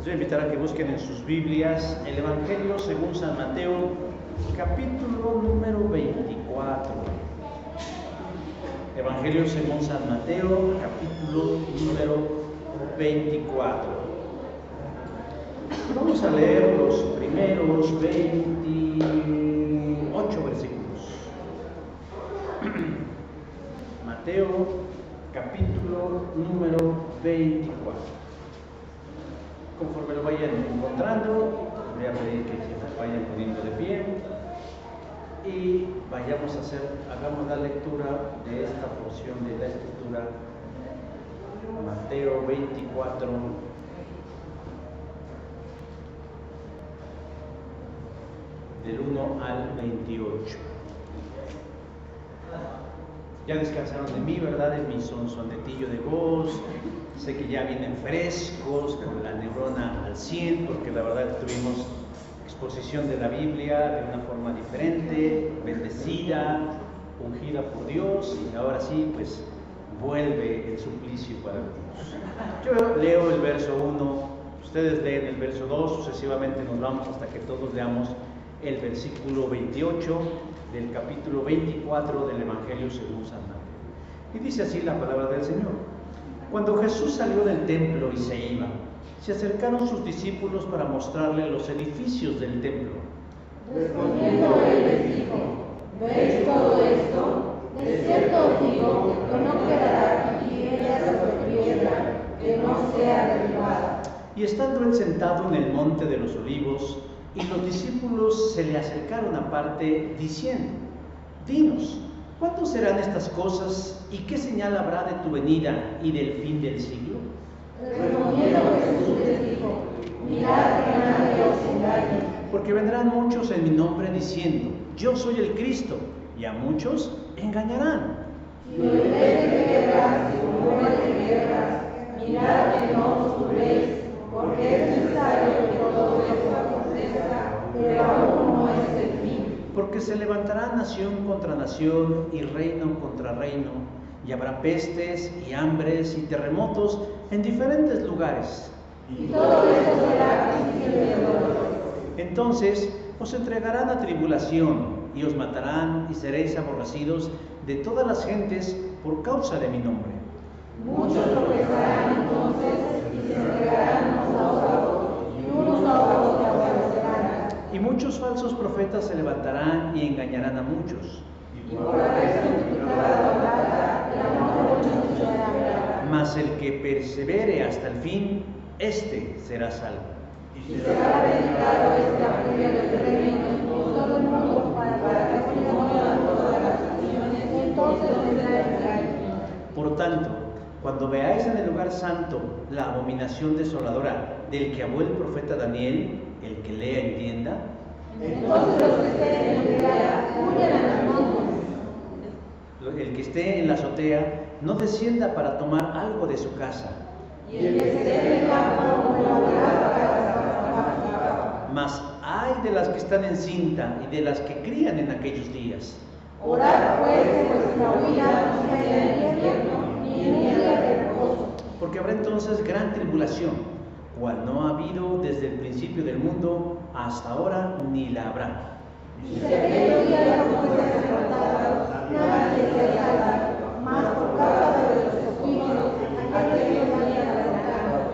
Les voy a invitar a que busquen en sus Biblias el Evangelio según San Mateo, capítulo número 24. Evangelio según San Mateo, capítulo número 24. Vamos a leer los primeros 28 versículos. Mateo, capítulo número 24. Conforme lo vayan encontrando, voy a pedir que se vayan poniendo de pie y hagamos la lectura de esta porción de la Escritura, Mateo 24, del 1 al 28. Ya descansaron de mí, ¿verdad? De mi sonsonetillo de voz. Sé que ya vienen frescos, con la neurona al 100, porque la verdad tuvimos exposición de la Biblia de una forma diferente, bendecida, ungida por Dios, y ahora sí, pues vuelve el suplicio para algunos. Yo leo el verso 1, ustedes leen el verso 2, sucesivamente nos vamos hasta que todos leamos el versículo 28 del capítulo 24 del Evangelio según San Mateo. Y dice así la palabra del Señor. Cuando Jesús salió del templo y se iba, se acercaron sus discípulos para mostrarle los edificios del templo. Respondiendo él les dijo: ¿veis todo esto? De cierto os digo que no quedará piedra sobre piedra que no sea derribada. Y estando él sentado en el monte de los olivos, y los discípulos se le acercaron aparte, diciendo: Dinos, ¿cuándo serán estas cosas y qué señal habrá de tu venida y del fin del siglo? Respondiendo Jesús les dijo: mirad que nadie os engañe. Porque vendrán muchos en mi nombre diciendo: Yo soy el Cristo, y a muchos engañarán. Y oiréis de guerras y rumores de guerras, mirad que no os turbéis, porque es necesario que todo esto acontezca, pero aún no es el fin. Porque se levantará nación contra nación y reino contra reino, y habrá pestes y hambres y terremotos en diferentes lugares. Y todo esto será principio de dolor. Entonces os entregarán a tribulación y os matarán y seréis aborrecidos de todas las gentes por causa de mi nombre. Muchos tropezarán entonces y se entregarán unos a otros, y unos a otros se aborrecerán. Y muchos falsos profetas se levantarán y engañarán a muchos. Y por haber multiplicado la palabra, el amor de muchos luchará. Mas el que persevere hasta el fin, éste será salvo. Y será predicado este evangelio del reino en todo el mundo para testimonio a todas las naciones, entonces vendrá el fin. Por tanto, cuando veáis en el lugar santo la abominación desoladora del que habló el profeta Daniel, el que lea entienda. Entonces los que estén en la azotea huyan a los montes. El que esté en la azotea no descienda para tomar algo de su casa. Y el que esté en el campo no volverá para casa. Mas ay de las que están en cinta y de las que crían en aquellos días. Orad pues que vuestra huida no sea en invierno ni en día de reposo. Porque habrá entonces gran tribulación, cual no ha habido desde el principio del mundo hasta ahora ni la habrá. Y si aquellos días no fuesen arrebatados, nadie sería salvo, mas por causa de vuestros juicios, aquellos vayan arrebatados.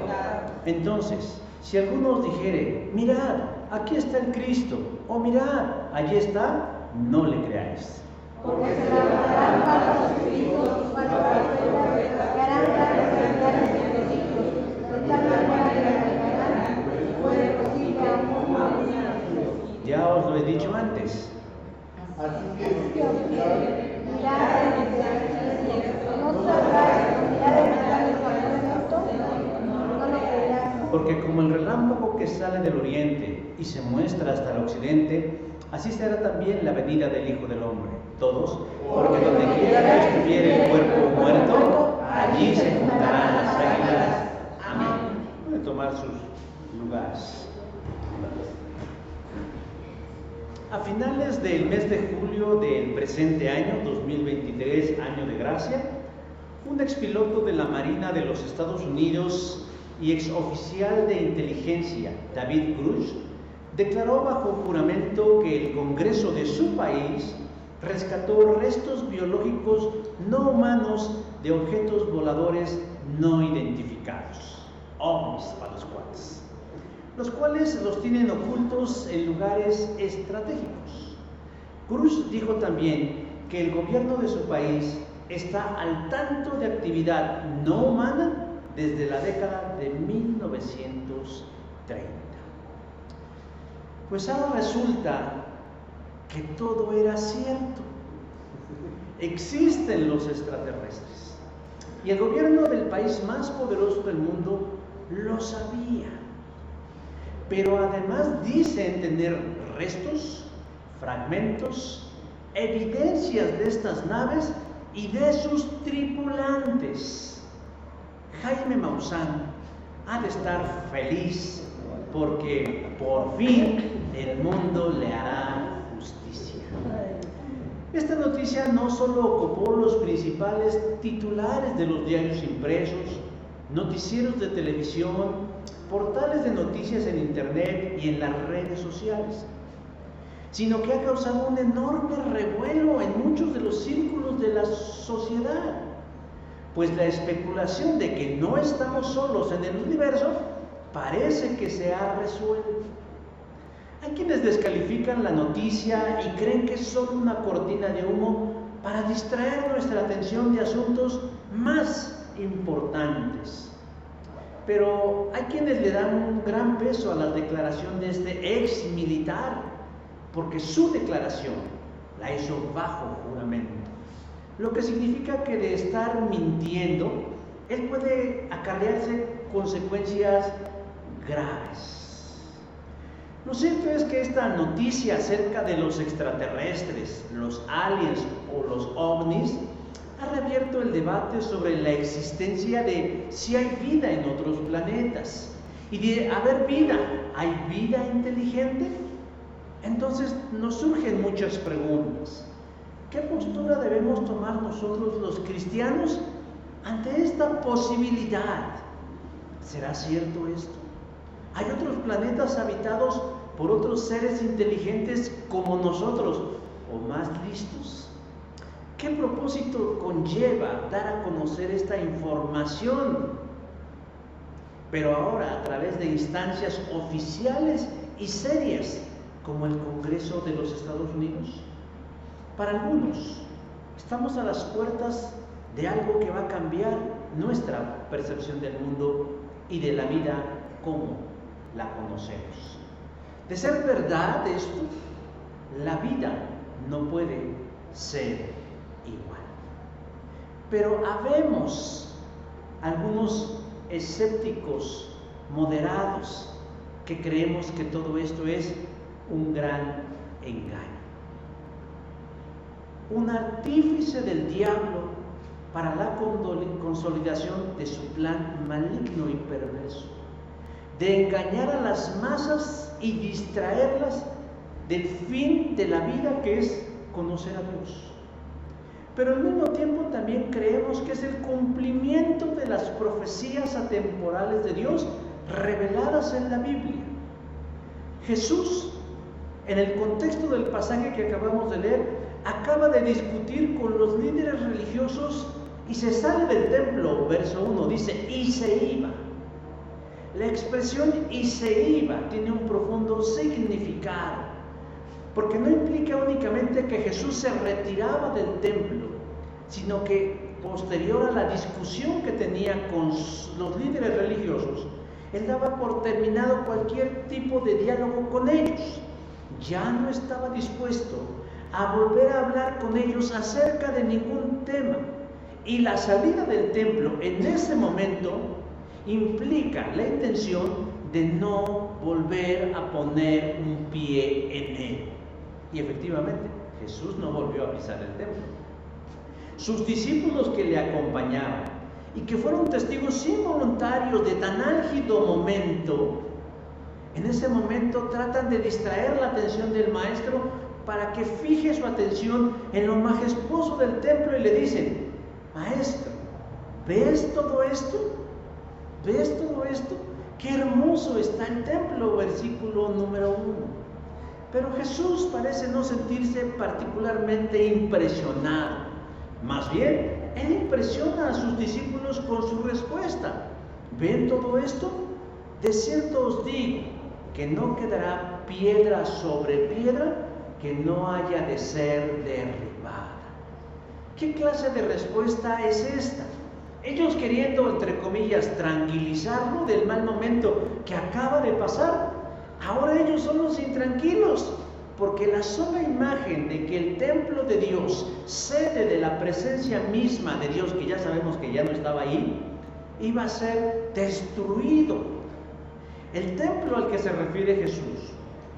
Entonces, si alguno os dijere: mirad, aquí está el Cristo, o mirad, allí está, no le creáis. Porque se levantarán falsos cristos, falsos profetas, que harán grandes señales en los hijos, de tal manera que engañarán, si fuere posible, aún a muchos. Ya os lo he dicho antes. Así que mirad en el cielo, no salgáis, mirad en el esto, no lo creerás. Porque como el relámpago que sale del oriente y se muestra hasta el occidente, así será también la venida del Hijo del Hombre. Todos, porque donde quiera que estuviere el cuerpo muerto, allí se juntarán las águilas. Amén. Pueden tomar sus lugares. A finales del mes de julio del presente año, 2023, año de gracia, un expiloto de la Marina de los Estados Unidos y exoficial de inteligencia, David Grush, declaró bajo juramento que el Congreso de su país rescató restos biológicos no humanos de objetos voladores no identificados, ovnis para los cuates, los cuales los tienen ocultos en lugares estratégicos. Cruz dijo también que el gobierno de su país está al tanto de actividad no humana desde la década de 1930. Pues ahora resulta que todo era cierto. Existen los extraterrestres. Y el gobierno del país más poderoso del mundo lo sabía. Pero además dicen tener restos, fragmentos, evidencias de estas naves y de sus tripulantes. Jaime Maussan ha de estar feliz porque por fin el mundo le hará justicia. Esta noticia no solo ocupó los principales titulares de los diarios impresos, noticieros de televisión, portales de noticias en internet y en las redes sociales, sino que ha causado un enorme revuelo en muchos de los círculos de la sociedad, pues la especulación de que no estamos solos en el universo parece que se ha resuelto. Hay quienes descalifican la noticia y creen que es solo una cortina de humo para distraer nuestra atención de asuntos más importantes. Pero hay quienes le dan un gran peso a la declaración de este ex militar, porque su declaración la hizo bajo juramento, lo que significa que de estar mintiendo, él puede acarrearse consecuencias graves. Lo cierto es que esta noticia acerca de los extraterrestres, los aliens o los ovnis ha reabierto el debate sobre la existencia de si hay vida en otros planetas. Y de haber vida, ¿hay vida inteligente? Entonces nos surgen muchas preguntas. ¿Qué postura debemos tomar nosotros los cristianos ante esta posibilidad? ¿Será cierto esto? ¿Hay otros planetas habitados por otros seres inteligentes como nosotros o más listos? ¿Qué propósito conlleva dar a conocer esta información? Pero ahora a través de instancias oficiales y serias como el Congreso de los Estados Unidos. Para algunos, estamos a las puertas de algo que va a cambiar nuestra percepción del mundo y de la vida como la conocemos. De ser verdad esto, la vida no puede ser igual. Pero habemos algunos escépticos moderados que creemos que todo esto es un gran engaño, un artífice del diablo para la consolidación de su plan maligno y perverso, de engañar a las masas y distraerlas del fin de la vida, que es conocer a Dios. Pero al mismo tiempo también creemos que es el cumplimiento de las profecías atemporales de Dios reveladas en la Biblia. Jesús, en el contexto del pasaje que acabamos de leer, acaba de discutir con los líderes religiosos y se sale del templo. Verso 1 dice, y se iba. La expresión y se iba tiene un profundo significado, porque no implica únicamente que Jesús se retiraba del templo, sino que posterior a la discusión que tenía con los líderes religiosos, él daba por terminado cualquier tipo de diálogo con ellos. Ya no estaba dispuesto a volver a hablar con ellos acerca de ningún tema. Y la salida del templo en ese momento implica la intención de no volver a poner un pie en él. Y efectivamente, Jesús no volvió a pisar el templo. Sus discípulos que le acompañaban y que fueron testigos involuntarios de tan álgido momento, en ese momento tratan de distraer la atención del maestro para que fije su atención en lo majestuoso del templo y le dicen, maestro, ¿ves todo esto? ¿Ves todo esto? Qué hermoso está el templo, versículo número 1. Pero Jesús parece no sentirse particularmente impresionado. Más bien, Él impresiona a sus discípulos con su respuesta. ¿Ven todo esto? De cierto os digo que no quedará piedra sobre piedra que no haya de ser derribada. ¿Qué clase de respuesta es esta? Ellos queriendo, entre comillas, tranquilizarlo del mal momento que acaba de pasar. Ahora ellos son los intranquilos, porque la sola imagen de que el templo de Dios, sede de la presencia misma de Dios, que ya sabemos que ya no estaba ahí, iba a ser destruido. El templo al que se refiere Jesús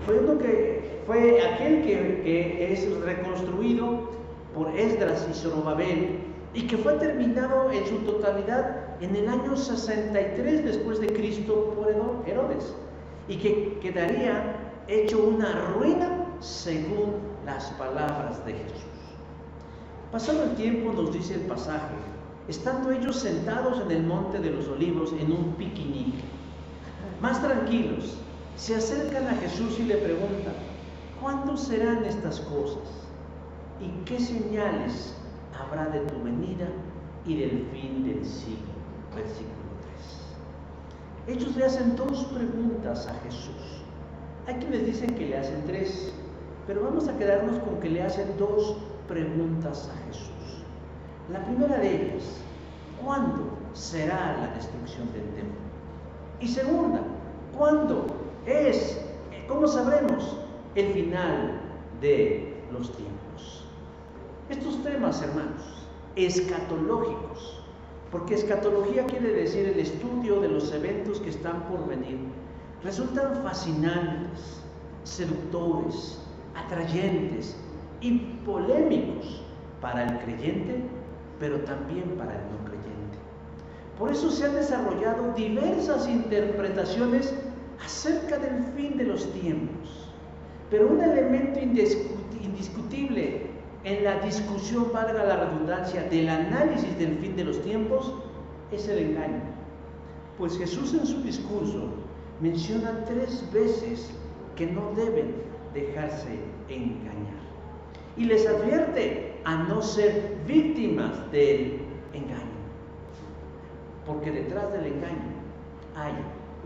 fue aquel que es reconstruido por Esdras y Zorobabel, y que fue terminado en su totalidad en el año 63 después de Cristo por Herodes, y que quedaría hecho una ruina según las palabras de Jesús. Pasado el tiempo, nos dice el pasaje, estando ellos sentados en el monte de los olivos en un picnic, más tranquilos, se acercan a Jesús y le preguntan: ¿cuándo serán estas cosas? ¿Y qué señales habrá de tu venida y del fin del siglo? Versículo 3. Ellos le hacen dos preguntas a Jesús. Hay quienes dicen que le hacen tres, pero vamos a quedarnos con que le hacen dos preguntas a Jesús. La primera de ellas: ¿cuándo será la destrucción del templo? Y segunda, ¿cuándo es, cómo sabremos, el final de los tiempos? Estos temas, hermanos, escatológicos, porque escatología quiere decir el estudio de los eventos que están por venir, resultan fascinantes, seductores, atrayentes y polémicos para el creyente, pero también para el no creyente. Por eso se han desarrollado diversas interpretaciones acerca del fin de los tiempos. Pero un elemento indiscutible en la discusión, valga la redundancia, del análisis del fin de los tiempos es el engaño. Pues Jesús en su discurso menciona 3 veces que no deben dejarse engañar. Y les advierte a no ser víctimas del engaño. Porque detrás del engaño hay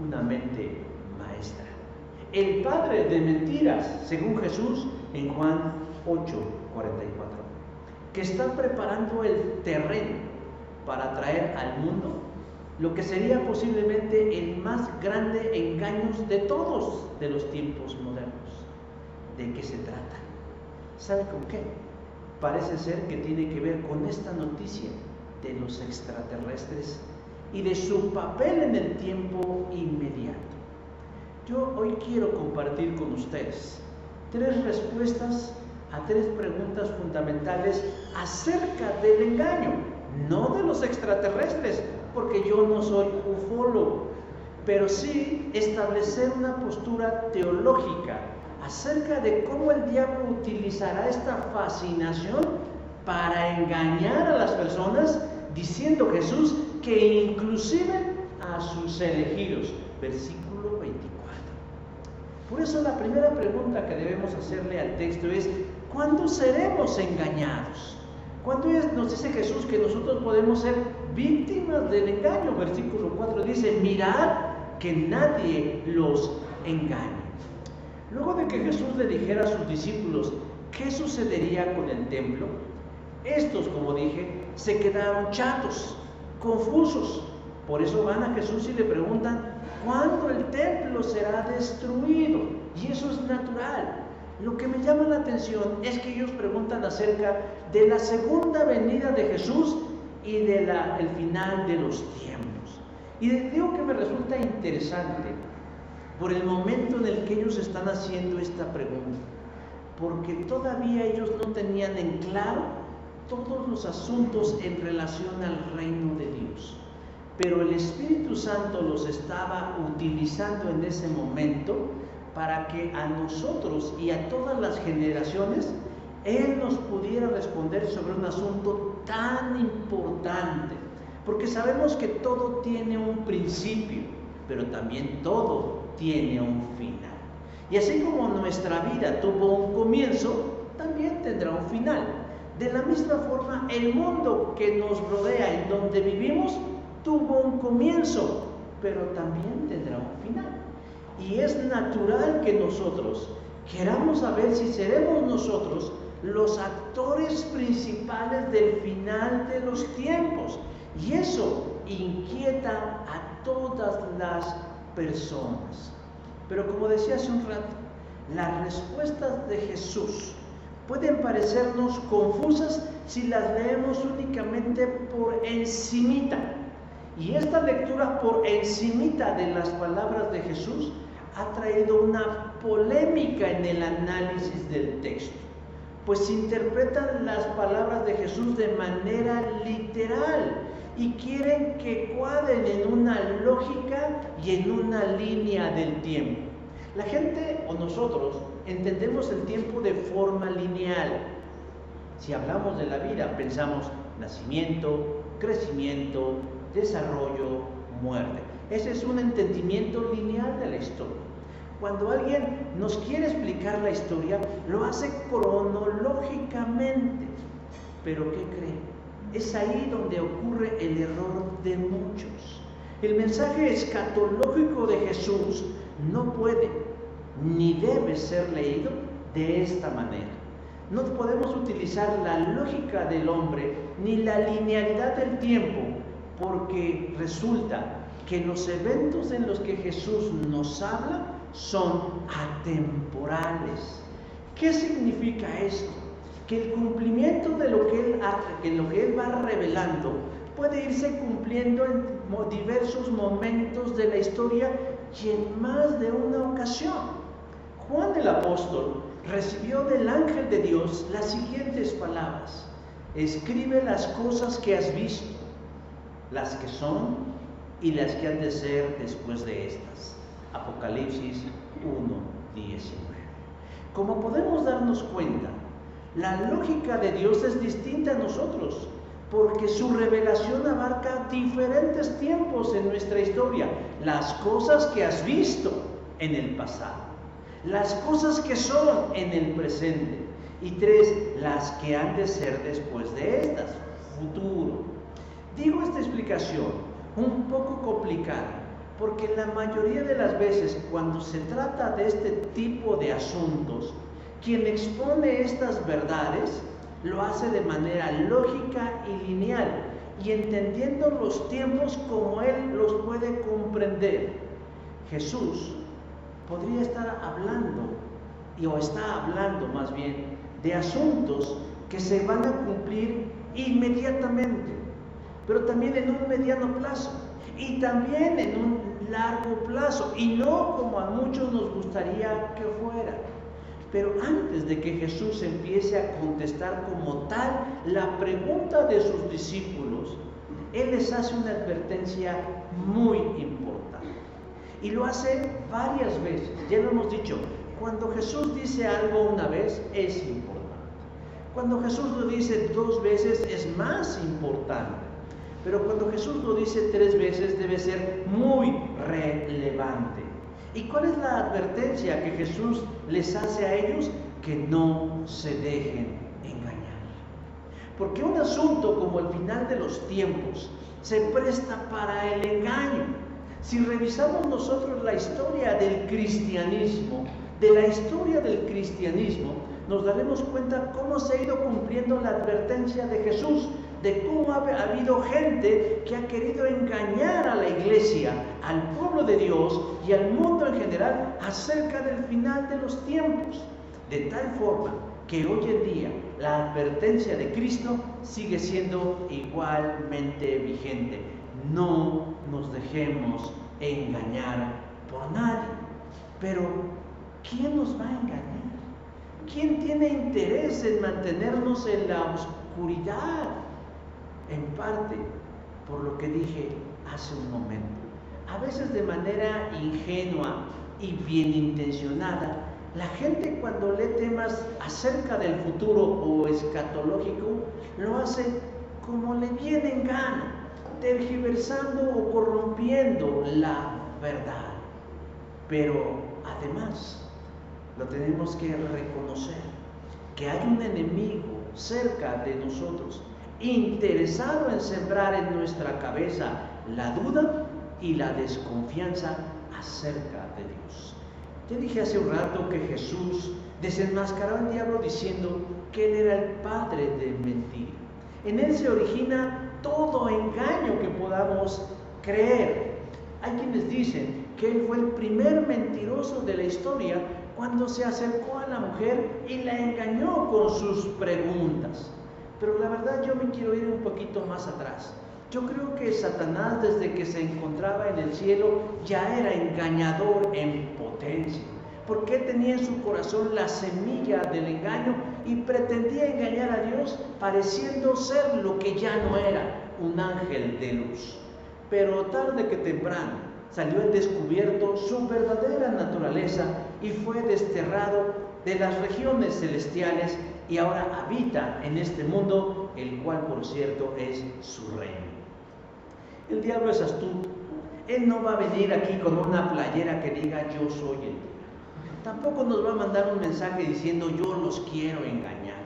una mente maestra. El padre de mentiras, según Jesús en Juan 8:44, que está preparando el terreno para traer al mundo lo que sería posiblemente el más grande engaño de todos de los tiempos modernos. ¿De qué se trata? ¿Sabe con qué? Parece ser que tiene que ver con esta noticia de los extraterrestres y de su papel en el tiempo inmediato. Yo hoy quiero compartir con ustedes 3 respuestas a 3 preguntas fundamentales acerca del engaño, no de los extraterrestres, porque yo no soy ufólogo, pero sí establecer una postura teológica acerca de cómo el diablo utilizará esta fascinación para engañar a las personas, diciendo Jesús que inclusive a sus elegidos. Versículo 24. Por eso la primera pregunta que debemos hacerle al texto es: ¿cuándo seremos engañados? ¿Cuándo nos dice Jesús que nosotros podemos ser víctimas del engaño? Versículo 4 dice: mirad que nadie los engañe. Luego de que Jesús le dijera a sus discípulos qué sucedería con el templo, estos, como dije, se quedaron chatos, confusos. Por eso van a Jesús y le preguntan: ¿cuándo el templo será destruido? Y eso es natural. Lo que me llama la atención es que ellos preguntan acerca de la segunda venida de Jesús y del final de los tiempos. Y digo que me resulta interesante por el momento en el que ellos están haciendo esta pregunta, porque todavía ellos no tenían en claro todos los asuntos en relación al reino de Dios. Pero el Espíritu Santo los estaba utilizando en ese momento para que a nosotros y a todas las generaciones Él nos pudiera responder sobre un asunto tan importante. porque sabemos que todo tiene un principio, pero también todo tiene un final. Y así como nuestra vida tuvo un comienzo, también tendrá un final. De la misma forma, el mundo que nos rodea, en donde vivimos, tuvo un comienzo, pero también tendrá un final. Y es natural que nosotros queramos saber si seremos nosotros los actores principales del final de los tiempos. Y eso inquieta a todas las personas. Pero como decía hace un rato, las respuestas de Jesús pueden parecernos confusas si las leemos únicamente por encimita. Y esta lectura por encimita de las palabras de Jesús ha traído una polémica en el análisis del texto, pues se interpretan las palabras de Jesús de manera literal y quieren que cuadren en una lógica y en una línea del tiempo. La gente o nosotros entendemos el tiempo de forma lineal. Si hablamos de la vida, pensamos nacimiento, crecimiento, desarrollo, muerte. Ese es un entendimiento lineal de la historia. Cuando alguien nos quiere explicar la historia, lo hace cronológicamente. Pero ¿qué creen? Es ahí donde ocurre el error de muchos. El mensaje escatológico de Jesús no puede ni debe ser leído de esta manera. No podemos utilizar la lógica del hombre ni la linealidad del tiempo, porque resulta que los eventos en los que Jesús nos habla son atemporales. ¿Qué significa esto? Que el cumplimiento de lo que Él va revelando puede irse cumpliendo en diversos momentos de la historia y en más de una ocasión. Juan el apóstol recibió del ángel de Dios las siguientes palabras: escribe las cosas que has visto, las que son y las que han de ser después de estas. Apocalipsis 1:19. Como podemos darnos cuenta, la lógica de Dios es distinta a nosotros, porque su revelación abarca diferentes tiempos en nuestra historia. Las cosas que has visto en el pasado, las cosas que son en el presente, y 3, las que han de ser después de estas, futuro. Digo esta explicación un poco complicada, porque la mayoría de las veces cuando se trata de este tipo de asuntos, quien expone estas verdades lo hace de manera lógica y lineal, y entendiendo los tiempos como él los puede comprender. Jesús podría estar hablando, o está hablando más bien, de asuntos que se van a cumplir inmediatamente, pero también en un mediano plazo y también en un largo plazo, y no como a muchos nos gustaría que fuera. Pero antes de que Jesús empiece a contestar como tal la pregunta de sus discípulos, Él les hace una advertencia muy importante. Y lo hace varias veces. Ya lo hemos dicho, cuando Jesús dice algo una vez, es importante. Cuando Jesús lo dice 2 veces, es más importante. Pero cuando Jesús lo dice 3 veces, debe ser muy relevante. ¿Y cuál es la advertencia que Jesús les hace a ellos? Que no se dejen engañar. Porque un asunto como el final de los tiempos se presta para el engaño. Si revisamos nosotros la historia del cristianismo, nos daremos cuenta cómo se ha ido cumpliendo la advertencia de Jesús, de cómo ha habido gente que ha querido engañar a la iglesia, al pueblo de Dios y al mundo en general acerca del final de los tiempos, de tal forma que hoy en día la advertencia de Cristo sigue siendo igualmente vigente. No nos dejemos engañar por nadie. Pero ¿quién nos va a engañar? ¿Quién tiene interés en mantenernos en la oscuridad? En parte, por lo que dije hace un momento, a veces de manera ingenua y bien intencionada, la gente cuando lee temas acerca del futuro o escatológico, lo hace como le viene en gana, tergiversando o corrompiendo la verdad. Pero además, lo tenemos que reconocer, que hay un enemigo cerca de nosotros, interesado en sembrar en nuestra cabeza la duda y la desconfianza acerca de Dios. Te dije hace un rato que Jesús desenmascaró al diablo diciendo que él era el padre de mentira. En él se origina todo engaño que podamos creer. Hay quienes dicen que él fue el primer mentiroso de la historia cuando se acercó a la mujer y la engañó con sus preguntas. Pero la verdad yo me quiero ir un poquito más atrás. Yo creo que Satanás, desde que se encontraba en el cielo, ya era engañador en potencia, porque él tenía en su corazón la semilla del engaño y pretendía engañar a Dios pareciendo ser lo que ya no era, un ángel de luz. Pero tarde que temprano salió al descubierto su verdadera naturaleza y fue desterrado de las regiones celestiales y ahora habita en este mundo, el cual por cierto es su reino. El diablo es astuto. Él no va a venir aquí con una playera que diga yo soy el diablo. Tampoco nos va a mandar un mensaje diciendo yo los quiero engañar.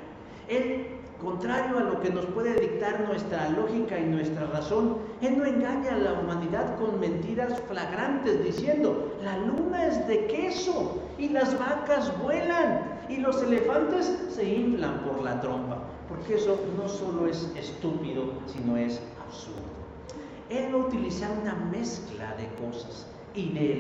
Él, contrario a lo que nos puede dictar nuestra lógica y nuestra razón, él no engaña a la humanidad con mentiras flagrantes diciendo la luna es de queso y las vacas vuelan y los elefantes se inflan por la trompa, porque eso no solo es estúpido, sino es absurdo. Él va a utilizar una mezcla de cosas y de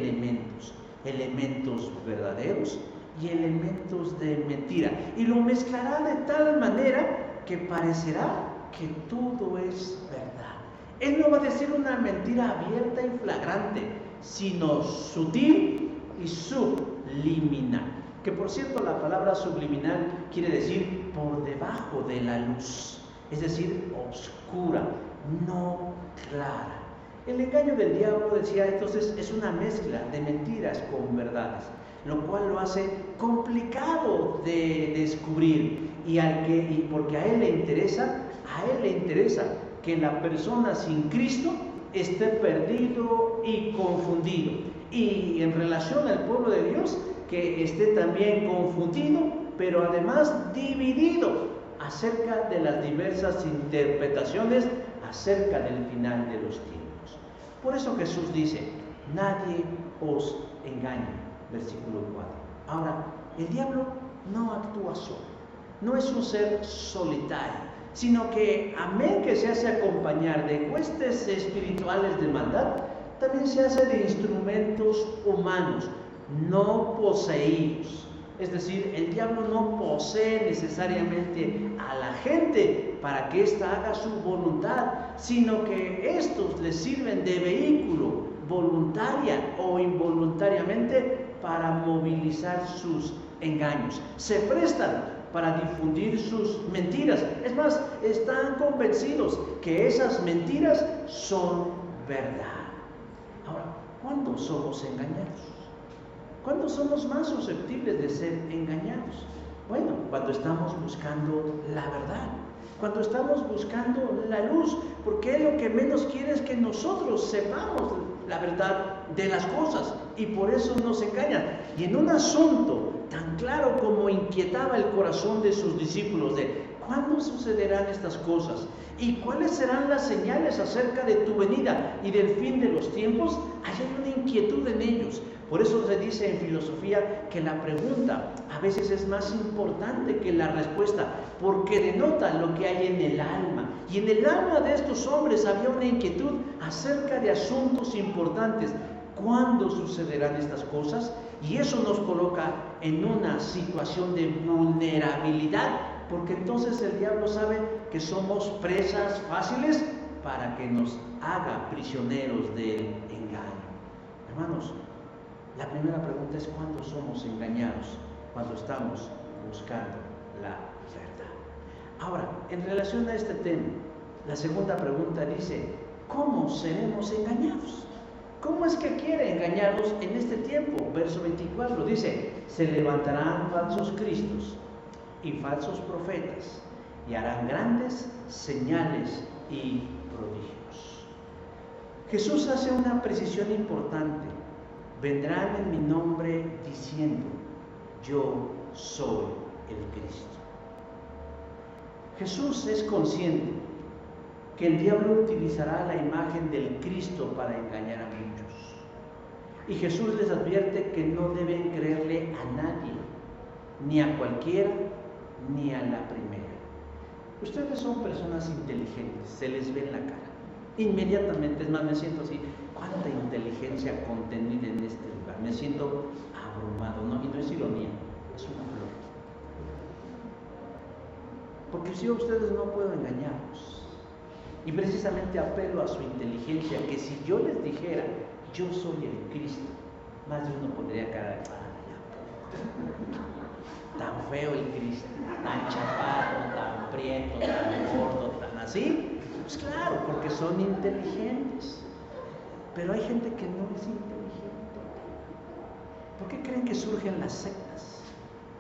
elementos verdaderos y elementos de mentira, y lo mezclará de tal manera que parecerá que todo es verdad. Él no va a decir una mentira abierta y flagrante, sino sutil y subliminal. Que por cierto, la palabra subliminal quiere decir por debajo de la luz, es decir, oscura, no clara. El engaño del diablo, decía entonces, es una mezcla de mentiras con verdades, lo cual lo hace complicado de descubrir y porque a él le interesa que la persona sin Cristo esté perdido y confundido, y en relación al pueblo de Dios que esté también confundido, pero además dividido acerca de las diversas interpretaciones acerca del final de los tiempos. Por eso Jesús dice, nadie os engañe, versículo 4. Ahora, el diablo no actúa solo, no es un ser solitario, sino que, amén que se hace acompañar de huestes espirituales de maldad, también se hace de instrumentos humanos, no poseídos. Es decir, el diablo no posee necesariamente a la gente para que ésta haga su voluntad, sino que estos les sirven de vehículo, voluntaria o involuntariamente, para movilizar sus engaños. Se prestan para difundir sus mentiras. Es más, están convencidos que esas mentiras son verdad. Ahora, ¿cuándo somos engañados? ¿Cuándo somos más susceptibles de ser engañados? Bueno, cuando estamos buscando la verdad, cuando estamos buscando la luz, porque él lo que menos quiere es que nosotros sepamos la verdad de las cosas, y por eso nos engañan. Y en un asunto tan claro como inquietaba el corazón de sus discípulos de ¿cuándo sucederán estas cosas? ¿Y cuáles serán las señales acerca de tu venida y del fin de los tiempos? Hay una inquietud en ellos. Por eso se dice en filosofía que la pregunta a veces es más importante que la respuesta, porque denota lo que hay en el alma. Y en el alma de estos hombres había una inquietud acerca de asuntos importantes. ¿Cuándo sucederán estas cosas? Y eso nos coloca en una situación de vulnerabilidad, porque entonces el diablo sabe que somos presas fáciles para que nos haga prisioneros del engaño. Hermanos, la primera pregunta es ¿cuándo somos engañados? Cuando estamos buscando la verdad. Ahora, en relación a este tema, la segunda pregunta dice, ¿cómo seremos engañados? ¿Cómo es que quiere engañarnos en este tiempo? Verso 24 dice, se levantarán falsos cristos y falsos profetas y harán grandes señales y prodigios. Jesús hace una precisión importante. Vendrán en mi nombre diciendo, yo soy el Cristo. Jesús es consciente que el diablo utilizará la imagen del Cristo para engañar a muchos. Y Jesús les advierte que no deben creerle a nadie, ni a cualquiera, ni a la primera. Ustedes son personas inteligentes, se les ve en la cara. Inmediatamente, es más, me siento así, cuánta inteligencia contenida en este lugar. Me siento abrumado, ¿no? Y no es ironía, es una flor. Porque si ustedes no puedo engañarlos. Y precisamente apelo a su inteligencia, que si yo les dijera, yo soy el Cristo, más de uno pondría cara de, tan feo el Cristo, tan chaparro, tan prieto, tan gordo, tan así. Pues claro, porque son inteligentes. Pero hay gente que no es inteligente. ¿Por qué creen que surgen las sectas?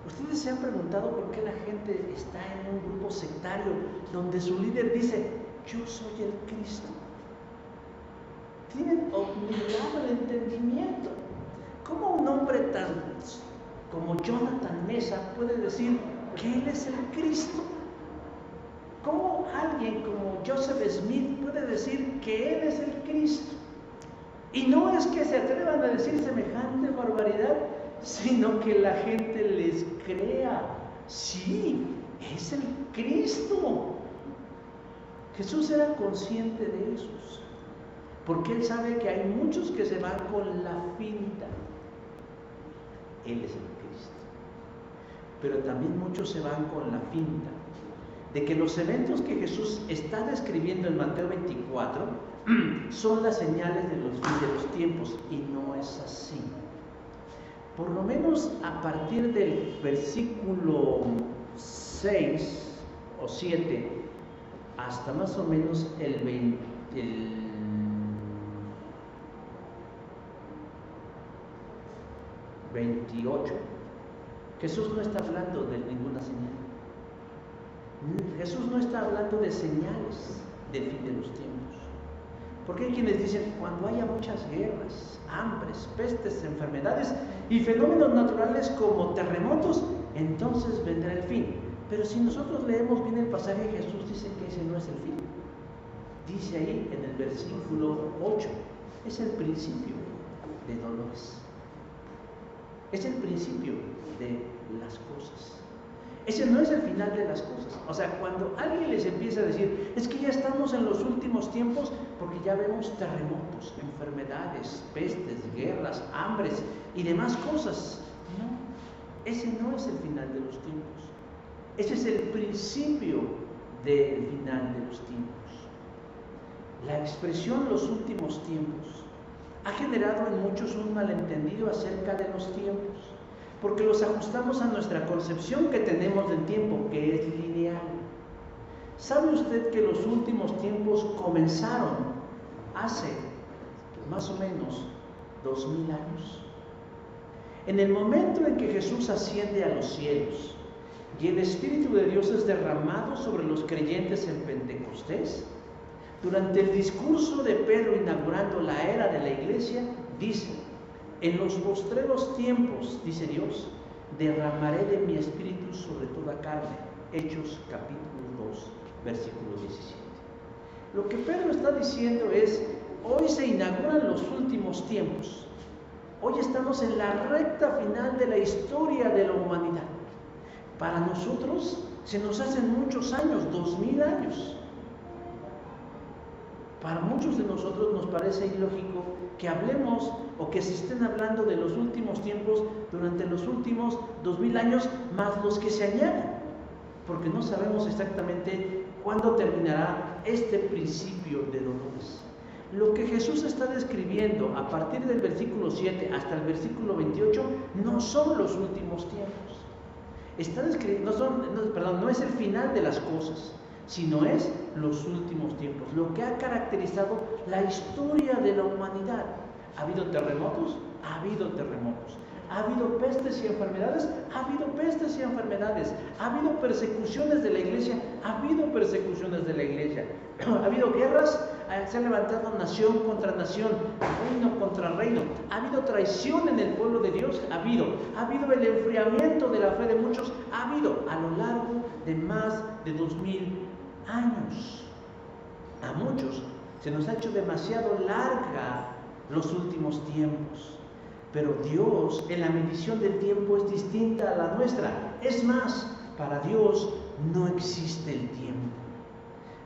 ¿Ustedes se han preguntado por qué la gente está en un grupo sectario donde su líder dice, yo soy el Cristo? Tienen obnubilado el entendimiento. ¿Cómo un hombre tan como Jonathan Mesa puede decir que él es el Cristo? ¿Cómo alguien como Joseph Smith puede decir que él es el Cristo? Y no es que se atrevan a decir semejante barbaridad, sino que la gente les crea. Sí, es el Cristo. Jesús era consciente de esos, porque él sabe que hay muchos que se van con la finta. Él es el Cristo. Pero también muchos se van con la finta de que los eventos que Jesús está describiendo en Mateo 24 son las señales de los tiempos, y no es así. Por lo menos a partir del versículo 6 o 7 hasta más o menos el 28, Jesús no está hablando de ninguna señal. Jesús no está hablando de señales del fin de los tiempos. Porque hay quienes dicen, cuando haya muchas guerras, hambres, pestes, enfermedades y fenómenos naturales como terremotos, entonces vendrá el fin. Pero si nosotros leemos bien el pasaje, Jesús dice que ese no es el fin. Dice ahí en el versículo 8, es el principio de dolores. Es el principio de las cosas. Ese no es el final de las cosas. O sea, cuando alguien les empieza a decir, es que ya estamos en los últimos tiempos, porque ya vemos terremotos, enfermedades, pestes, guerras, hambres y demás cosas. No, ese no es el final de los tiempos. Ese es el principio del final de los tiempos. La expresión los últimos tiempos ha generado en muchos un malentendido acerca de los tiempos, porque los ajustamos a nuestra concepción que tenemos del tiempo, que es lineal. ¿Sabe usted que los últimos tiempos comenzaron hace más o menos 2000 años? En el momento en que Jesús asciende a los cielos y el Espíritu de Dios es derramado sobre los creyentes en Pentecostés, durante el discurso de Pedro inaugurando la era de la iglesia, dice, en los postreros tiempos, dice Dios, derramaré de mi espíritu sobre toda carne. Hechos capítulo 2, versículo 17. Lo que Pedro está diciendo es, hoy se inauguran los últimos tiempos. Hoy estamos en la recta final de la historia de la humanidad. Para nosotros se nos hacen muchos años, 2000 años. Para muchos de nosotros nos parece ilógico que hablemos o que se estén hablando de los últimos tiempos durante los últimos 2000 años, más los que se añaden, porque no sabemos exactamente cuándo terminará este principio de dolores. Lo que Jesús está describiendo a partir del versículo 7 hasta el versículo 28 no son los últimos tiempos. Está describiendo, no es el final de las cosas, sino es los últimos tiempos, lo que ha caracterizado la historia de la humanidad. ¿Ha habido terremotos? Ha habido terremotos. ¿Ha habido pestes y enfermedades? Ha habido pestes y enfermedades. ¿Ha habido persecuciones de la iglesia? Ha habido persecuciones de la iglesia. ¿Ha habido guerras? se ha levantado nación contra nación, reino contra reino. Ha habido traición en el pueblo de Dios, ha habido el enfriamiento de la fe de muchos, ha habido a lo largo de más de 2000 años. A muchos se nos ha hecho demasiado larga los últimos tiempos, pero Dios en la medición del tiempo es distinta a la nuestra. Es más, para Dios no existe el tiempo.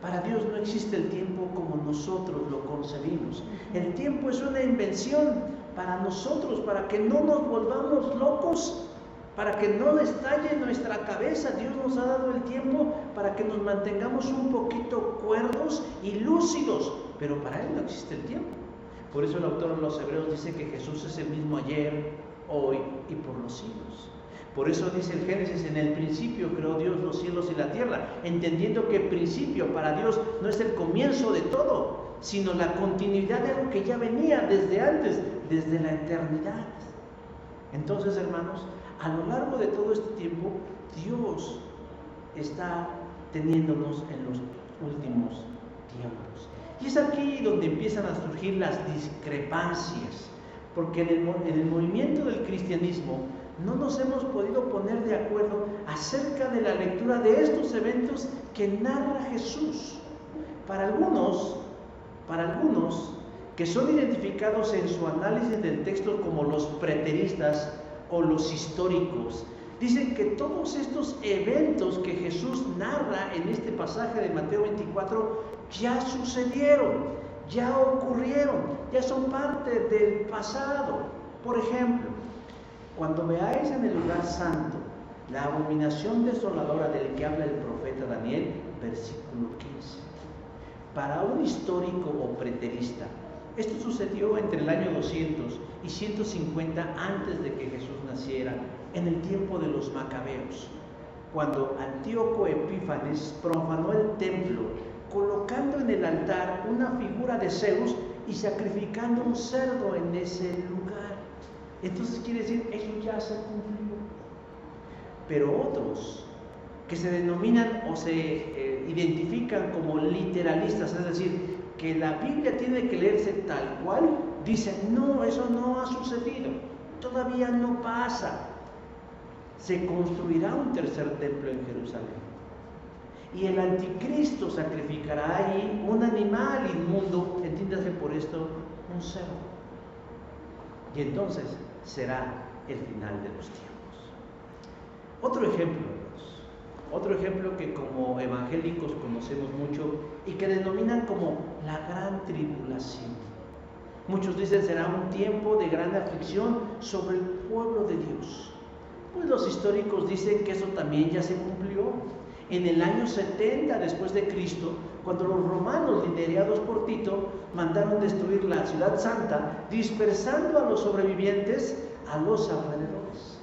Para Dios no existe el tiempo como nosotros lo concebimos. El tiempo es una invención para nosotros, para que no nos volvamos locos, para que no estalle nuestra cabeza. Dios nos ha dado el tiempo para que nos mantengamos un poquito cuerdos y lúcidos, pero para Él no existe el tiempo. Por eso el autor de los Hebreos dice que Jesús es el mismo ayer, hoy y por los siglos. Por eso dice el Génesis: en el principio creó Dios los cielos y la tierra, entendiendo que el principio para Dios no es el comienzo de todo, sino la continuidad de algo que ya venía desde antes, desde la eternidad. Entonces, hermanos, a lo largo de todo este tiempo, Dios está teniéndonos en los últimos tiempos. Y es aquí donde empiezan a surgir las discrepancias, porque en el movimiento del cristianismo no nos hemos podido poner de acuerdo acerca de la lectura de estos eventos que narra Jesús. Para algunos que son identificados en su análisis del texto como los preteristas o los históricos, dicen que todos estos eventos que Jesús narra en este pasaje de Mateo 24 ya sucedieron, ya ocurrieron, ya son parte del pasado. Por ejemplo, cuando veáis en el lugar santo la abominación desoladora del que habla el profeta Daniel, versículo 15. Para un histórico o preterista, esto sucedió entre el año 200 y 150 antes de que Jesús naciera, en el tiempo de los Macabeos, cuando Antíoco Epífanes profanó el templo, colocando en el altar una figura de Zeus y sacrificando un cerdo en ese lugar. Entonces quiere decir, eso ya se cumplió. Pero otros que se denominan o se identifican como literalistas, es decir, que la Biblia tiene que leerse tal cual, dicen: no, eso no ha sucedido, todavía no pasa. Se construirá un tercer templo en Jerusalén, y el anticristo sacrificará ahí un animal inmundo, entiéndase por esto, un cerdo. Y entonces será el final de los tiempos. Otro ejemplo que como evangélicos conocemos mucho y que denominan como la gran tribulación. Muchos dicen será un tiempo de gran aflicción sobre el pueblo de Dios. Pues los históricos dicen que eso también ya se cumplió. En el año 70 después de Cristo, cuando los romanos, liderados por Tito, mandaron destruir la ciudad santa, dispersando a los sobrevivientes a los alrededores.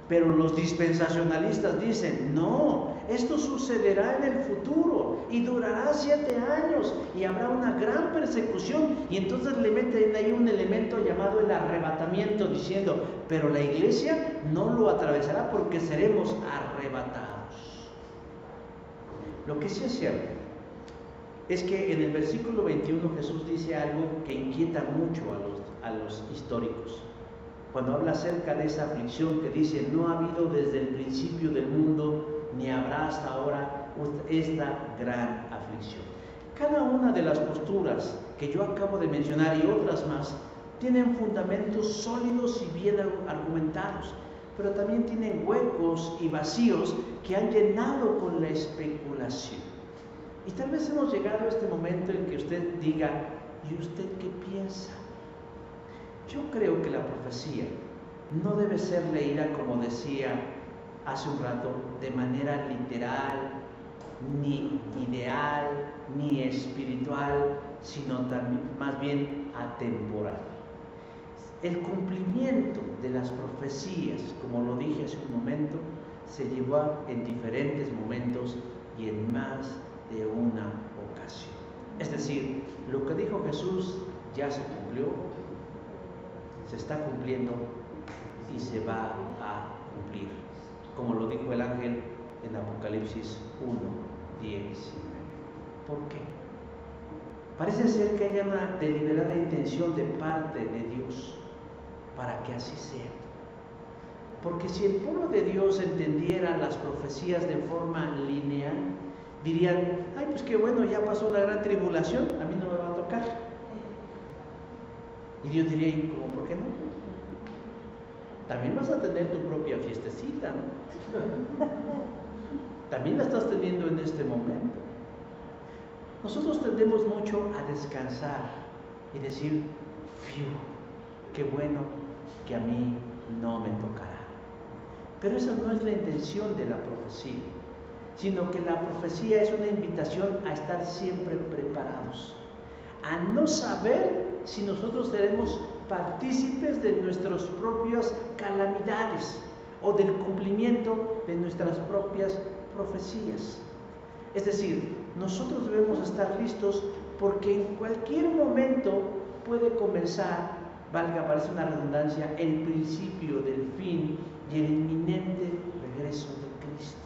Pero los dispensacionalistas dicen: no, esto sucederá en el futuro y durará 7 años y habrá una gran persecución. Y entonces le meten ahí un elemento llamado el arrebatamiento, diciendo: pero la iglesia no lo atravesará porque seremos arrebatados. Lo que sí es cierto es que en el versículo 21 Jesús dice algo que inquieta mucho a los históricos. Cuando habla acerca de esa aflicción que dice: no ha habido desde el principio del mundo, ni habrá hasta ahora esta gran aflicción. Cada una de las posturas que yo acabo de mencionar y otras más tienen fundamentos sólidos y bien argumentados, pero también tienen huecos y vacíos que han llenado con la especulación. Y tal vez hemos llegado a este momento en que usted diga: ¿y usted qué piensa? Yo creo que la profecía no debe ser leída, como decía hace un rato, de manera literal, ni ideal, ni espiritual, sino también, más bien atemporal. El cumplimiento de las profecías, como lo dije hace un momento, se llevó en diferentes momentos y en más de una ocasión. Es decir, lo que dijo Jesús ya se cumplió, se está cumpliendo y se va a cumplir, como lo dijo el ángel en Apocalipsis 1, 10. ¿Por qué? Parece ser que haya una deliberada intención de parte de Dios para que así sea. Porque si el pueblo de Dios entendiera las profecías de forma lineal, dirían, ay, pues qué bueno, ya pasó la gran tribulación, a mí no me va a tocar. Y Dios diría, ¿y cómo, por qué no? También vas a tener tu propia fiestecita, ¿no? También la estás teniendo en este momento. Nosotros tendemos mucho a descansar y decir, fiu, qué bueno que a mí no me tocará. Pero esa no es la intención de la profecía, sino que la profecía es una invitación a estar siempre preparados, a no saber si nosotros seremos partícipes de nuestras propias calamidades o del cumplimiento de nuestras propias profecías. Es decir, nosotros debemos estar listos porque en cualquier momento puede comenzar, valga, parece una redundancia, el principio del fin y el inminente regreso de Cristo.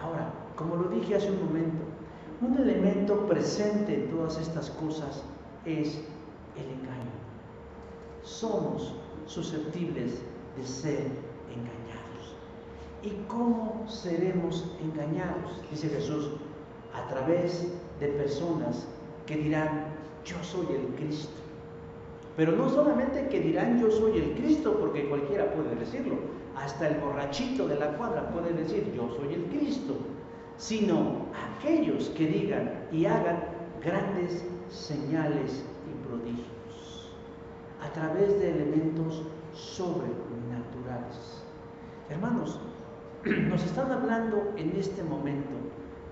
Ahora, como lo dije hace un momento, un elemento presente en todas estas cosas es el engaño. Somos susceptibles de ser engañados. ¿Y cómo seremos engañados? Dice Jesús, a través de personas que dirán, yo soy el Cristo. Pero no solamente que dirán yo soy el Cristo, porque cualquiera puede decirlo, hasta el borrachito de la cuadra puede decir yo soy el Cristo, sino aquellos que digan y hagan grandes señales y prodigios a través de elementos sobrenaturales. Hermanos, nos están hablando en este momento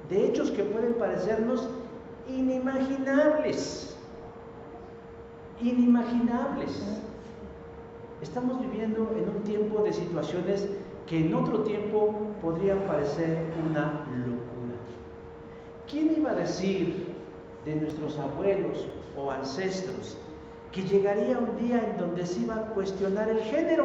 de hechos que pueden parecernos inimaginables. Estamos viviendo en un tiempo de situaciones que en otro tiempo podrían parecer una locura. ¿Quién iba a decir de nuestros abuelos o ancestros que llegaría un día en donde se iba a cuestionar el género?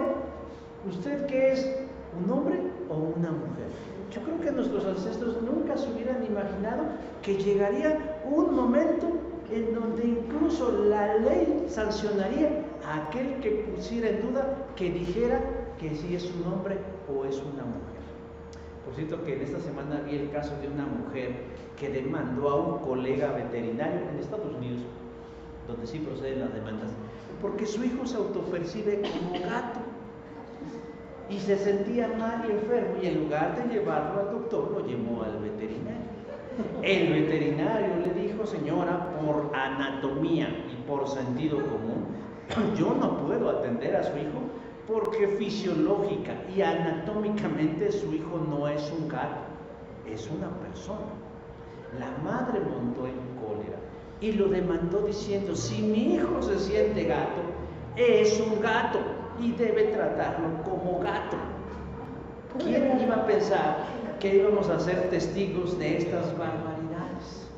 ¿Usted qué es? ¿Un hombre o una mujer? Yo creo que nuestros ancestros nunca se hubieran imaginado que llegaría un momento en donde incluso la ley sancionaría a aquel que pusiera en duda, que dijera que si es un hombre o es una mujer. Por cierto que en esta semana vi el caso de una mujer que demandó a un colega veterinario en Estados Unidos, donde sí proceden las demandas, porque su hijo se autopercibe como gato y se sentía mal y enfermo, y en lugar de llevarlo al doctor, lo llevó al veterinario. El veterinario le dijo, señora, por anatomía y por sentido común, yo no puedo atender a su hijo porque fisiológica y anatómicamente su hijo no es un gato, es una persona. La madre montó en cólera y lo demandó diciendo, si mi hijo se siente gato, es un gato y debe tratarlo como gato. ¿Quién iba a pensar que íbamos a ser testigos de estas barbaridades?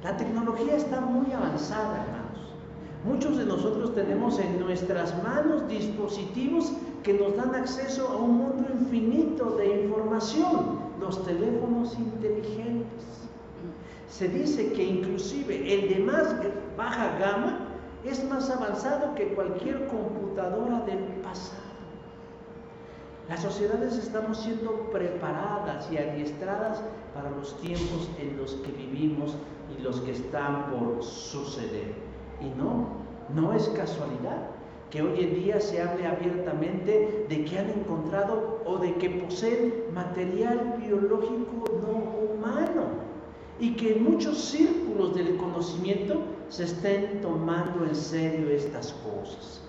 La tecnología está muy avanzada, hermanos. Muchos de nosotros tenemos en nuestras manos dispositivos que nos dan acceso a un mundo infinito de información, los teléfonos inteligentes. Se dice que inclusive el de más baja gama es más avanzado que cualquier computadora del pasado. Las sociedades estamos siendo preparadas y adiestradas para los tiempos en los que vivimos y los que están por suceder. Y no es casualidad que hoy en día se hable abiertamente de que han encontrado o de que poseen material biológico no humano y que en muchos círculos del conocimiento se estén tomando en serio estas cosas.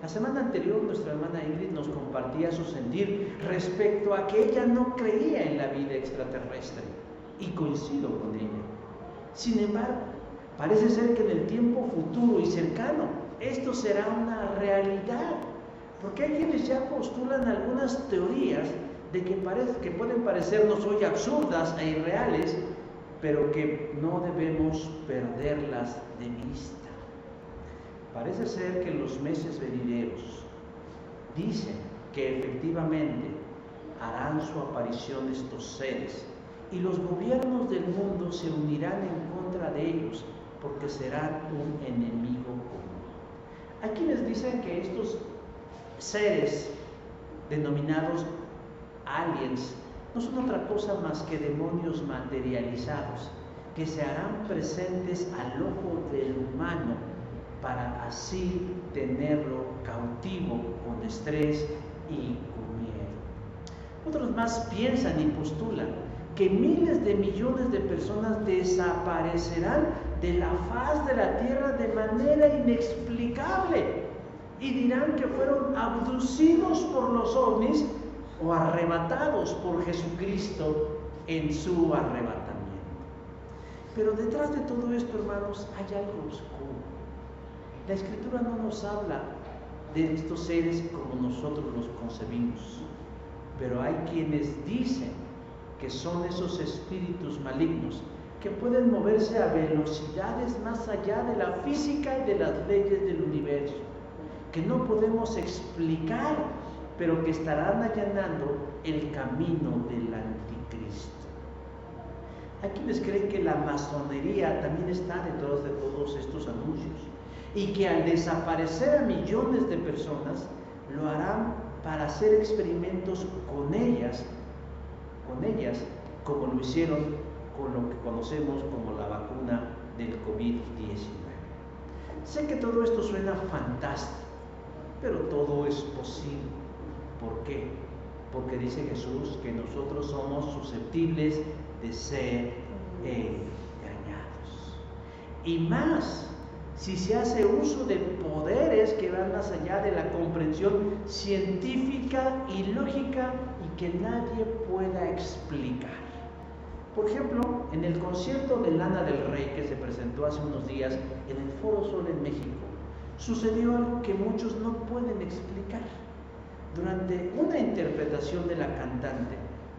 La semana anterior nuestra hermana Ingrid nos compartía su sentir respecto a que ella no creía en la vida extraterrestre, y coincido con ella. Sin embargo, parece ser que en el tiempo futuro y cercano esto será una realidad, porque hay quienes ya postulan algunas teorías de que pueden parecernos hoy absurdas e irreales, pero que no debemos perderlas de vista. Parece ser que en los meses venideros dicen que efectivamente harán su aparición estos seres y los gobiernos del mundo se unirán en contra de ellos porque serán un enemigo común. Hay quienes dicen que estos seres denominados aliens no son otra cosa más que demonios materializados que se harán presentes al ojo del humano para así tenerlo cautivo con estrés y con miedo. Otros más piensan y postulan que miles de millones de personas desaparecerán de la faz de la tierra de manera inexplicable y dirán que fueron abducidos por los ovnis o arrebatados por Jesucristo en su arrebatamiento. Pero detrás de todo esto, hermanos, hay algo oscuro. La Escritura no nos habla de estos seres como nosotros los concebimos, pero hay quienes dicen que son esos espíritus malignos que pueden moverse a velocidades más allá de la física y de las leyes del universo, que no podemos explicar, pero que estarán allanando el camino del anticristo. Hay quienes creen que la masonería también está detrás de todos estos anuncios y que al desaparecer a millones de personas lo harán para hacer experimentos con ellas, como lo hicieron con lo que conocemos como la vacuna del COVID-19. Sé que todo esto suena fantástico, pero todo es posible. ¿Por qué? Porque dice Jesús que nosotros somos susceptibles de ser engañados. Y más, si se hace uso de poderes que van más allá de la comprensión científica y lógica y que nadie pueda explicar. Por ejemplo, en el concierto de Lana del Rey que se presentó hace unos días en el Foro Sol en México, sucedió algo que muchos no pueden explicar. Durante una interpretación de la cantante,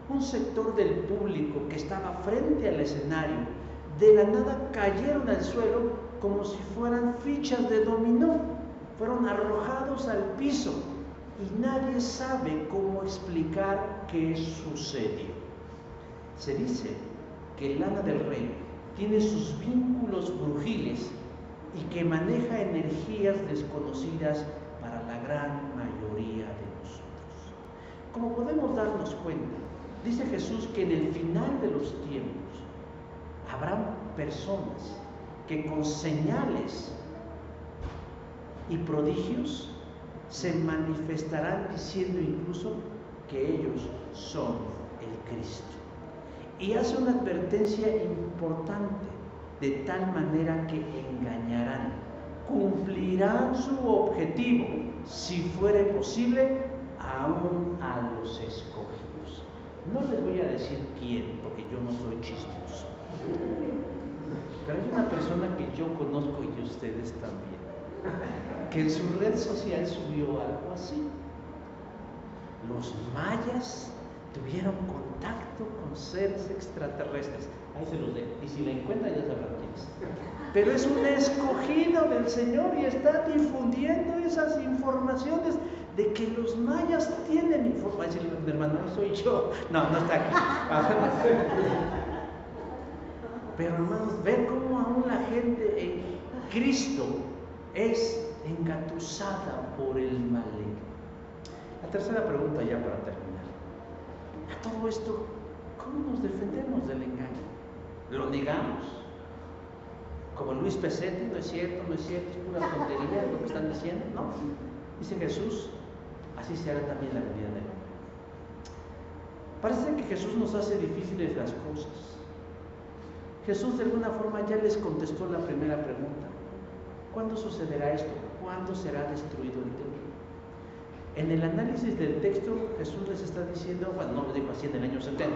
un sector del público que estaba frente al escenario, de la nada cayeron al suelo como si fueran fichas de dominó, fueron arrojados al piso y nadie sabe cómo explicar qué sucedió. Se dice que Lana del Rey tiene sus vínculos brujiles y que maneja energías desconocidas para la gran mayoría de nosotros. Como podemos darnos cuenta, dice Jesús que en el final de los tiempos habrán personas que con señales y prodigios se manifestarán diciendo incluso que ellos son el Cristo. Y hace una advertencia importante, de tal manera que engañarán, cumplirán su objetivo, si fuere posible, aún a los escogidos. No les voy a decir quién, porque yo no soy chistoso. Pero hay una persona que yo conozco y ustedes también, que en su red social subió algo así. Los mayas tuvieron contacto con seres extraterrestres. Ahí se los dejo. Y si la encuentran ya sabrán quién es. Pero es un escogido del Señor y está difundiendo esas informaciones de que los mayas tienen información. Mi hermano, no soy yo. No está aquí. Pero hermanos, ven cómo aún la gente en Cristo es engatusada por el maligno. La tercera pregunta ya para terminar. A todo esto, ¿cómo nos defendemos del engaño? ¿Lo negamos? Como Luis Pesetti, no es cierto, es pura tontería lo que están diciendo, ¿no? Dice Jesús, así se hará también la venida del hombre. Parece que Jesús nos hace difíciles las cosas. Jesús de alguna forma ya les contestó la primera pregunta. ¿Cuándo sucederá esto? ¿Cuándo será destruido el templo? En el análisis del texto, Jesús les está diciendo, bueno, no lo dijo así en el año 70,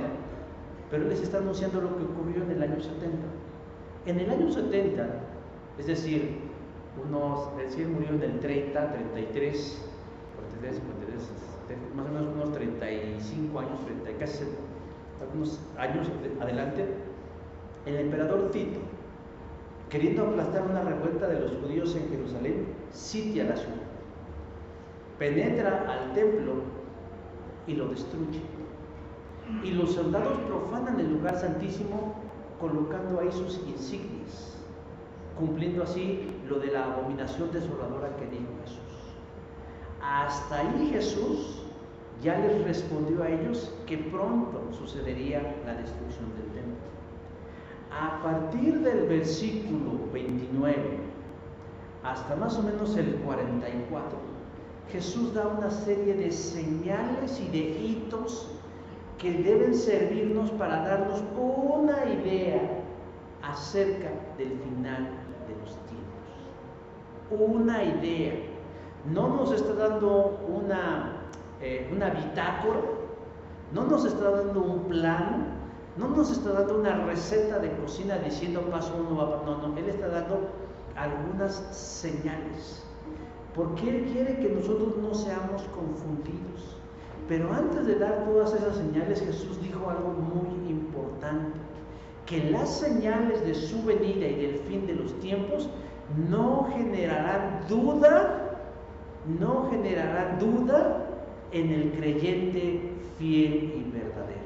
pero Él les está anunciando lo que ocurrió en el año 70. En el año 70, es decir, Él murió en el 30, 33, 43, 53, más o menos unos 35 años, casi algunos años adelante, el emperador Tito, queriendo aplastar una revuelta de los judíos en Jerusalén, sitia la ciudad, penetra al templo y lo destruye. Y los soldados profanan el lugar santísimo colocando ahí sus insignias. cumpliendo así lo de la abominación desoladora que dijo Jesús. Hasta ahí Jesús ya les respondió a ellos que pronto sucedería la destrucción del templo. A partir del versículo 29 hasta más o menos el 44, Jesús da una serie de señales y de hitos que deben servirnos para darnos una idea acerca del final de los tiempos. Una idea. No nos está dando una bitácora, no nos está dando un plano, no nos está dando una receta de cocina diciendo paso uno, no, Él está dando algunas señales, porque Él quiere que nosotros no seamos confundidos. Pero antes de dar todas esas señales, Jesús dijo algo muy importante, que las señales de su venida y del fin de los tiempos no generarán duda en el creyente fiel y verdadero.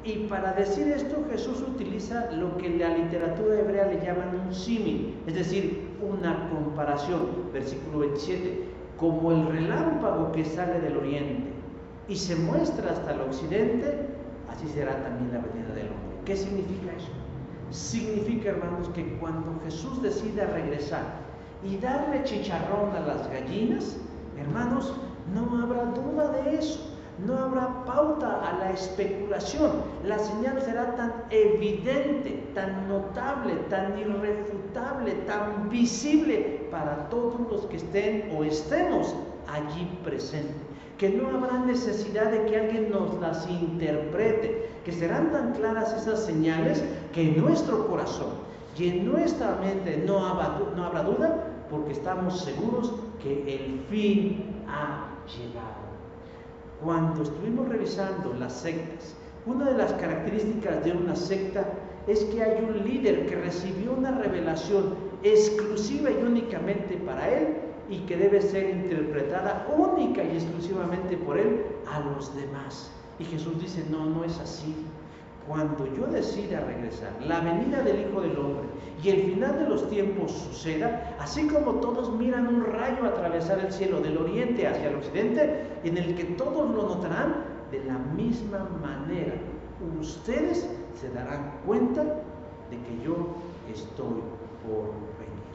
Y para decir esto, Jesús utiliza lo que en la literatura hebrea le llaman un símil, es decir, una comparación. Versículo 27, como el relámpago que sale del oriente y se muestra hasta el occidente, así será también la venida del hombre. ¿Qué significa eso? Significa, hermanos, que cuando Jesús decida regresar y darle chicharrón a las gallinas, hermanos, no habrá duda de eso. No habrá pauta a la especulación. La señal será tan evidente, tan notable, tan irrefutable, tan visible para todos los que estén o estemos allí presentes, que no habrá necesidad de que alguien nos las interprete, que serán tan claras esas señales que en nuestro corazón y en nuestra mente no habrá duda, porque estamos seguros que el fin ha llegado. Cuando estuvimos revisando las sectas, una de las características de una secta es que hay un líder que recibió una revelación exclusiva y únicamente para él y que debe ser interpretada única y exclusivamente por él a los demás. Y Jesús dice, no es así. Cuando yo decida regresar, la venida del Hijo del Hombre y el final de los tiempos suceda, así como todos miran un rayo atravesar el cielo del oriente hacia el occidente, en el que todos lo notarán, de la misma manera ustedes se darán cuenta de que yo estoy por venir.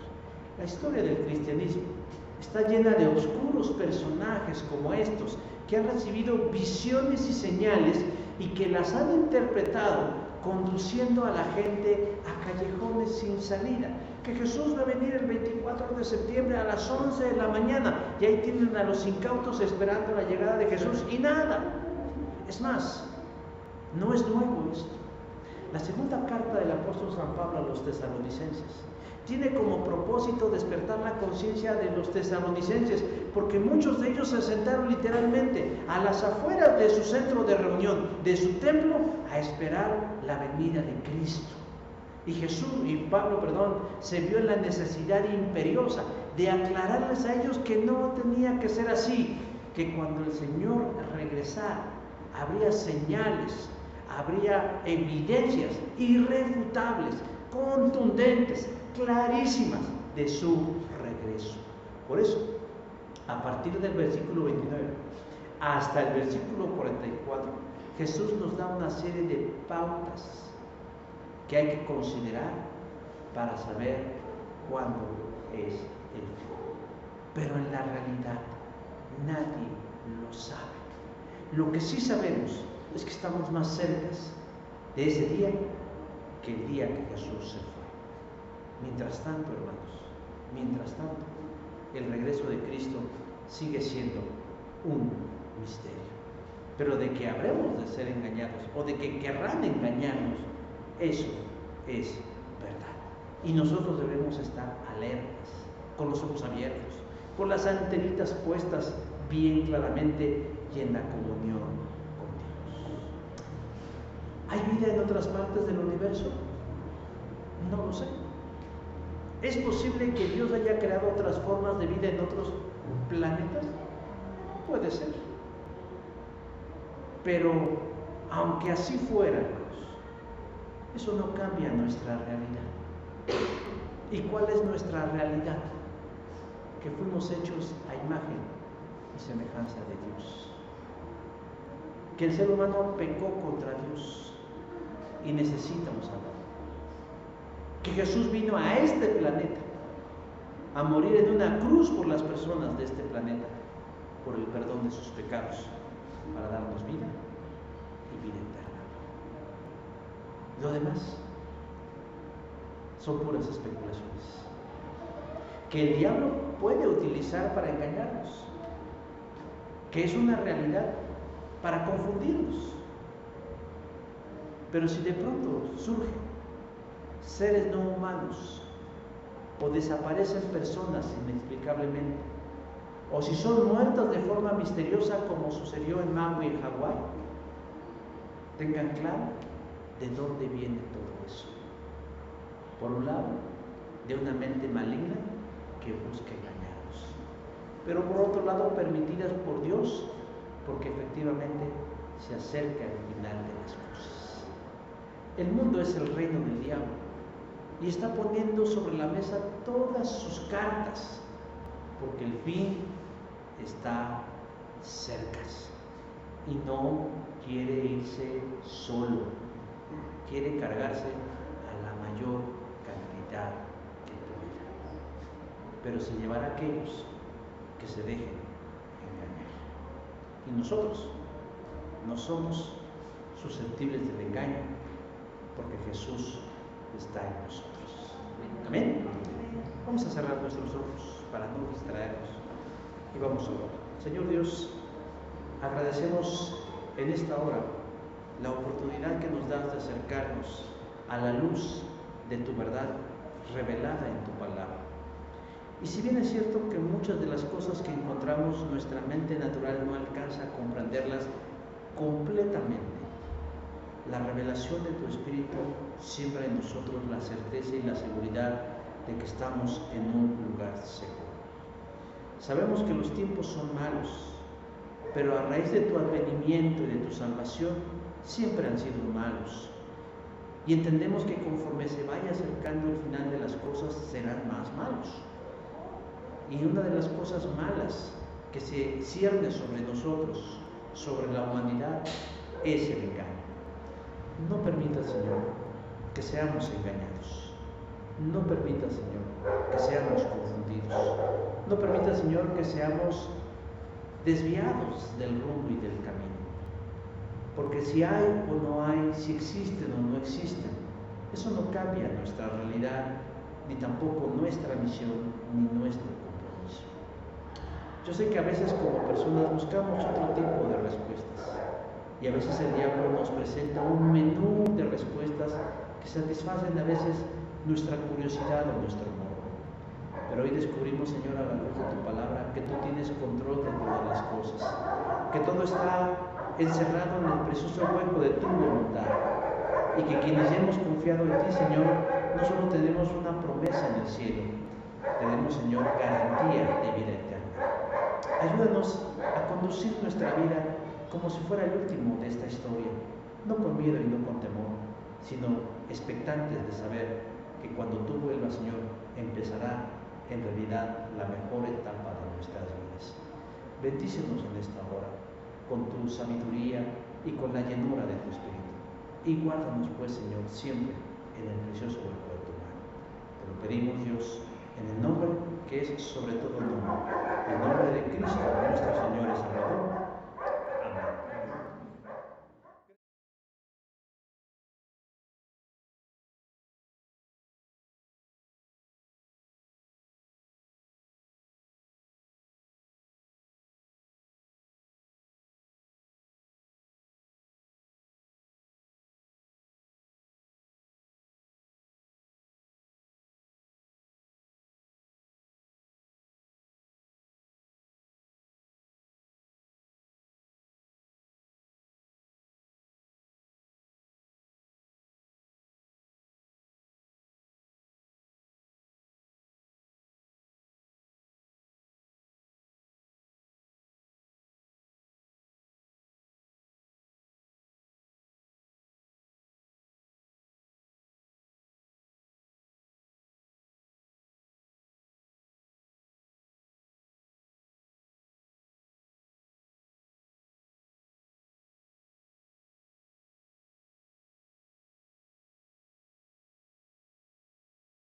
La historia del cristianismo está llena de oscuros personajes como estos, que han recibido visiones y señales y que las han interpretado conduciendo a la gente a callejones sin salida. Que Jesús va a venir el 24 de septiembre a las 11 de la mañana y ahí tienen a los incautos esperando la llegada de Jesús y nada. Es más, no es nuevo esto. La segunda carta del apóstol San Pablo a los tesalonicenses tiene como propósito despertar la conciencia de los tesalonicenses, porque muchos de ellos se sentaron literalmente a las afueras de su centro de reunión, de su templo, a esperar la venida de Cristo. Y Pablo, se vio en la necesidad imperiosa de aclararles a ellos que no tenía que ser así, que cuando el Señor regresara, habría señales, habría evidencias irrefutables, contundentes, clarísimas de su regreso. Por eso, a partir del versículo 29 hasta el versículo 44, Jesús nos da una serie de pautas que hay que considerar para saber cuándo es el fin. Pero en la realidad nadie lo sabe. Lo que sí sabemos es que estamos más cerca de ese día que el día que Jesús se fue. Mientras tanto, hermanos, el regreso de Cristo sigue siendo un misterio. Pero de que habremos de ser engañados o de que querrán engañarnos, eso es verdad. Y nosotros debemos estar alertas, con los ojos abiertos, con las antenitas puestas bien claramente y en la comunión con Dios. ¿Hay vida en otras partes del universo? No lo sé. ¿Es posible que Dios haya creado otras formas de vida en otros planetas? Puede ser. Pero aunque así fuera, eso no cambia nuestra realidad. ¿Y cuál es nuestra realidad? Que fuimos hechos a imagen y semejanza de Dios. Que el ser humano pecó contra Dios y necesita un Salvador. Que Jesús vino a este planeta a morir en una cruz por las personas de este planeta, por el perdón de sus pecados, para darnos vida y vida eterna. Lo demás son puras especulaciones que el diablo puede utilizar para engañarnos, que es una realidad para confundirnos. Pero si de pronto surgen seres no humanos o desaparecen personas inexplicablemente, o si son muertas de forma misteriosa como sucedió en Maui, en Hawái, tengan claro de dónde viene todo eso. Por un lado, de una mente maligna que busca engañarnos, pero por otro lado, permitidas por Dios, porque efectivamente se acerca el final de las cosas. El mundo es el reino del diablo y está poniendo sobre la mesa todas sus cartas, porque el fin está cerca y no quiere irse solo, quiere cargarse a la mayor cantidad que pueda, pero se llevará a aquellos que se dejen engañar. Y nosotros no somos susceptibles del engaño, porque Jesús está en nosotros. Amén. Vamos a cerrar nuestros ojos para no distraernos y vamos a orar. Señor Dios, agradecemos en esta hora la oportunidad que nos das de acercarnos a la luz de tu verdad revelada en tu palabra. Y si bien es cierto que muchas de las cosas que encontramos nuestra mente natural no alcanza a comprenderlas completamente, la revelación de tu Espíritu siembra en nosotros la certeza y la seguridad de que estamos en un lugar seguro. Sabemos que los tiempos son malos, pero a raíz de tu advenimiento y de tu salvación siempre han sido malos. Y entendemos que conforme se vaya acercando el final de las cosas serán más malos. Y una de las cosas malas que se cierne sobre nosotros, sobre la humanidad, es el engaño. No permita, Señor, que seamos engañados. No permita, Señor, que seamos confundidos. No permita, Señor, que seamos desviados del rumbo y del camino. Porque si hay o no hay, si existen o no existen, eso no cambia nuestra realidad, ni tampoco nuestra misión, ni nuestro compromiso. Yo sé que a veces como personas buscamos otro tipo de respuestas. Y a veces el diablo nos presenta un menú de respuestas que satisfacen a veces nuestra curiosidad o nuestro morbo. Pero hoy descubrimos, Señor, a la luz de tu palabra, que tú tienes control de todas las cosas, que todo está encerrado en el precioso hueco de tu voluntad, y que quienes hemos confiado en ti, Señor, no solo tenemos una promesa en el cielo, tenemos, Señor, garantía de vida eterna. Ayúdanos a conducir nuestra vida como si fuera el último de esta historia, no con miedo y no con temor, sino expectantes de saber que cuando tú vuelvas, Señor, empezará en realidad la mejor etapa de nuestras vidas. Bendícenos en esta hora con tu sabiduría y con la llenura de tu Espíritu. Y guárdanos, pues, Señor, siempre en el precioso hueco de tu mano. Te lo pedimos, Dios, en el nombre que es sobre todo nombre, el nombre de Cristo, nuestro Señor y Salvador.